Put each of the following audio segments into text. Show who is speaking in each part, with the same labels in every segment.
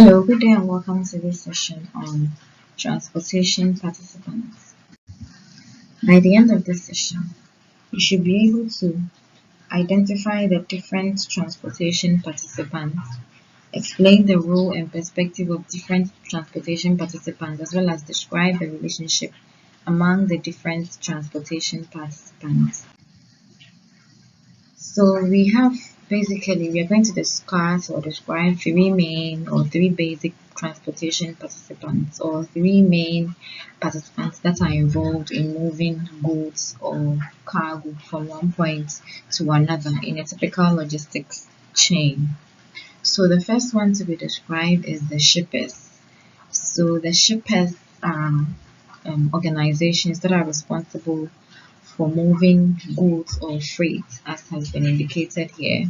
Speaker 1: Hello, good day and welcome to this session on transportation participants. By the end of this session, you should be able to identify the different transportation participants, explain the role and perspective of different transportation participants, as well as describe the relationship among the different transportation participants. So we are going to discuss or describe three main or three basic transportation participants or three main participants that are involved in moving goods or cargo from one point to another in a typical logistics chain. So the first one to be described is the shippers. So the shippers are organizations that are responsible for moving goods or freight, as has been indicated here,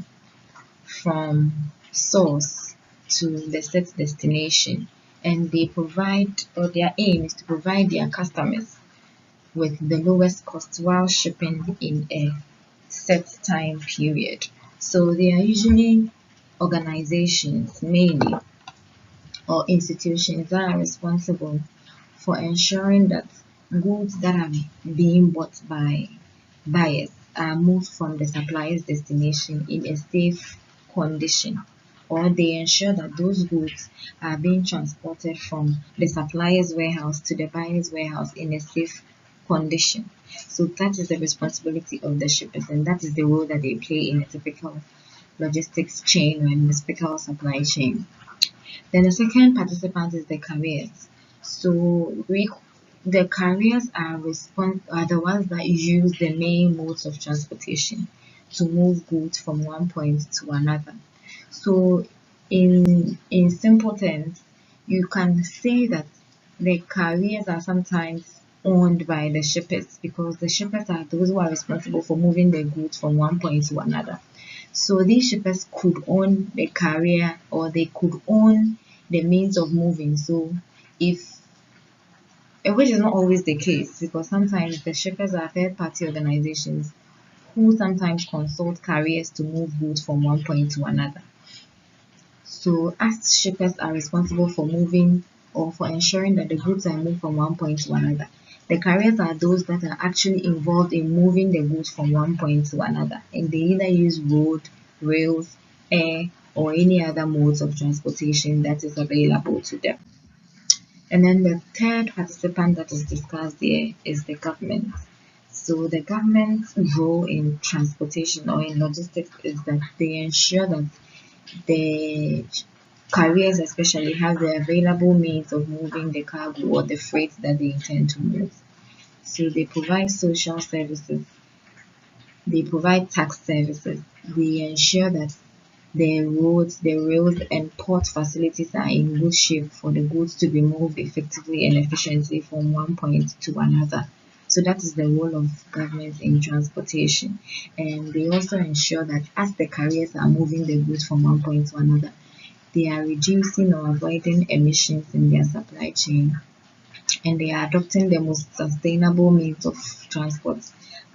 Speaker 1: from source to the set destination. And they provide, or their aim is to provide their customers with the lowest cost while shipping in a set time period. So they are usually organizations mainly or institutions that are responsible for ensuring that goods that are being bought by buyers are moved from the supplier's destination in a safe condition, or they ensure that those goods are being transported from the supplier's warehouse to the buyer's warehouse in a safe condition. So that is the responsibility of the shippers, and that is the role that they play in a typical logistics chain or in a typical supply chain. Then the second participant is the carriers. So the carriers are the ones that use the main modes of transportation to move goods from one point to another. So in simple terms, you can say that the carriers are sometimes owned by the shippers because the shippers are those who are responsible for moving the goods from one point to another. So these shippers could own the carrier or they could own the means of moving. So if which is not always the case because sometimes the shippers are third party organizations who sometimes consult carriers to move goods from one point to another. So as shippers are responsible for moving or for ensuring that the goods are moved from one point to another, the carriers are those that are actually involved in moving the goods from one point to another, and they either use road, rails, air, or any other modes of transportation that is available to them. And then the third participant that is discussed here is the government. So the government's role in transportation or in logistics is that they ensure that the carriers especially have the available means of moving the cargo or the freight that they intend to move. So they provide social services, they provide tax services, they ensure that the roads, the rails, and port facilities are in good shape for the goods to be moved effectively and efficiently from one point to another. So that is the role of government in transportation. And they also ensure that as the carriers are moving the goods from one point to another, they are reducing or avoiding emissions in their supply chain, and they are adopting the most sustainable means of transport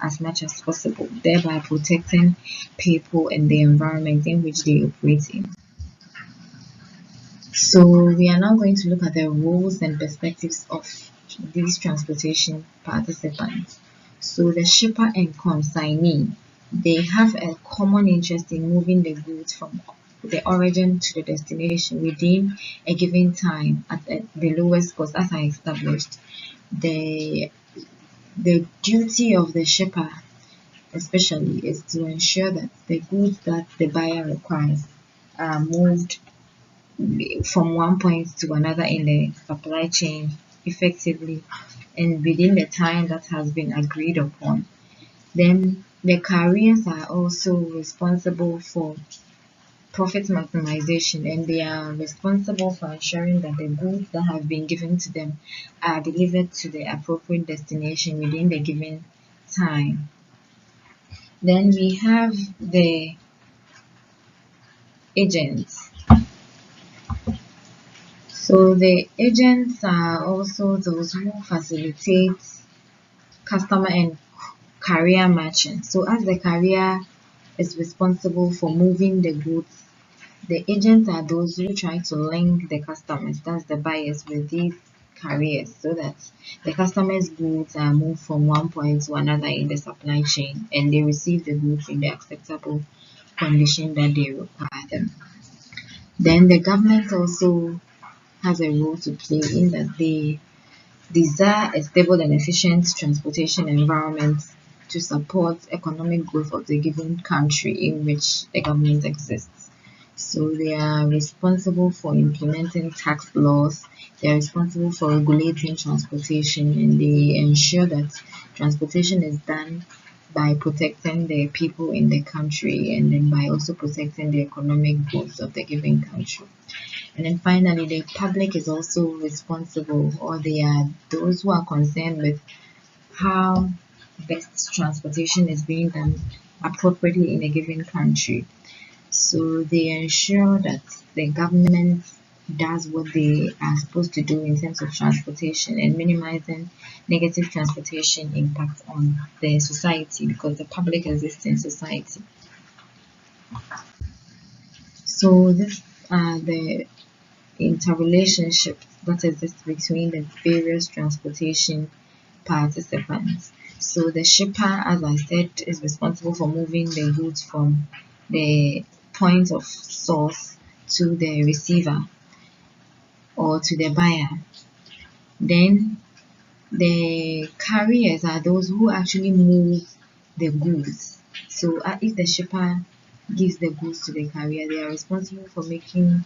Speaker 1: as much as possible, thereby protecting people and the environment in which they operate in. So we are now going to look at the roles and perspectives of these transportation participants. So the shipper and consignee, they have a common interest in moving the goods from the origin to the destination within a given time at the lowest cost, as I established. The the duty of the shipper especially is to ensure that the goods that the buyer requires are moved from one point to another in the supply chain effectively and within the time that has been agreed upon. Then the carriers are also responsible for profit maximization, and they are responsible for ensuring that the goods that have been given to them are delivered to the appropriate destination within the given time. Then we have the agents. So the agents are also those who facilitate customer and carrier matching. So as the carrier is responsible for moving the goods The agents are those who try to link the customers, that's the buyers, with these carriers so that the customers' goods are moved from one point to another in the supply chain and they receive the goods in the acceptable condition that they require them. Then the government also has a role to play in that they desire a stable and efficient transportation environment to support economic growth of the given country in which the government exists. So they are responsible for implementing tax laws, they are responsible for regulating transportation, and they ensure that transportation is done by protecting the people in the country and then by also protecting the economic growth of the given country. And then finally, the public is also responsible, or they are those who are concerned with how best transportation is being done appropriately in a given country. So they ensure that the government does what they are supposed to do in terms of transportation and minimizing negative transportation impact on the society because the public exists in society. So these are the interrelationships that exist between the various transportation participants. So the shipper, as I said, is responsible for moving the goods from the point of source to the receiver or to the buyer. Then the carriers are those who actually move the goods. So if the shipper gives the goods to the carrier, they are responsible for making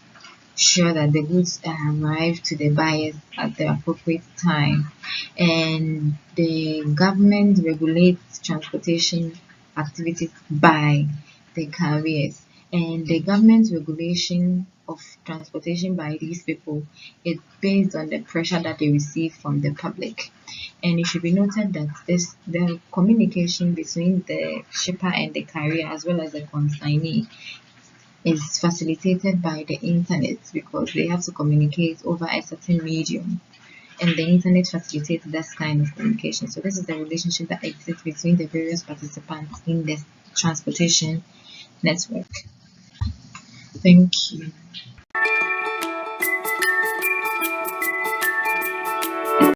Speaker 1: sure that the goods arrive to the buyers at the appropriate time. And the government regulates transportation activities by the carriers. And the government regulation of transportation by these people is based on the pressure that they receive from the public. And it should be noted that the communication between the shipper and the carrier as well as the consignee is facilitated by the internet because they have to communicate over a certain medium and the internet facilitates that kind of communication. So this is the relationship that exists between the various participants in the transportation network. Thank you.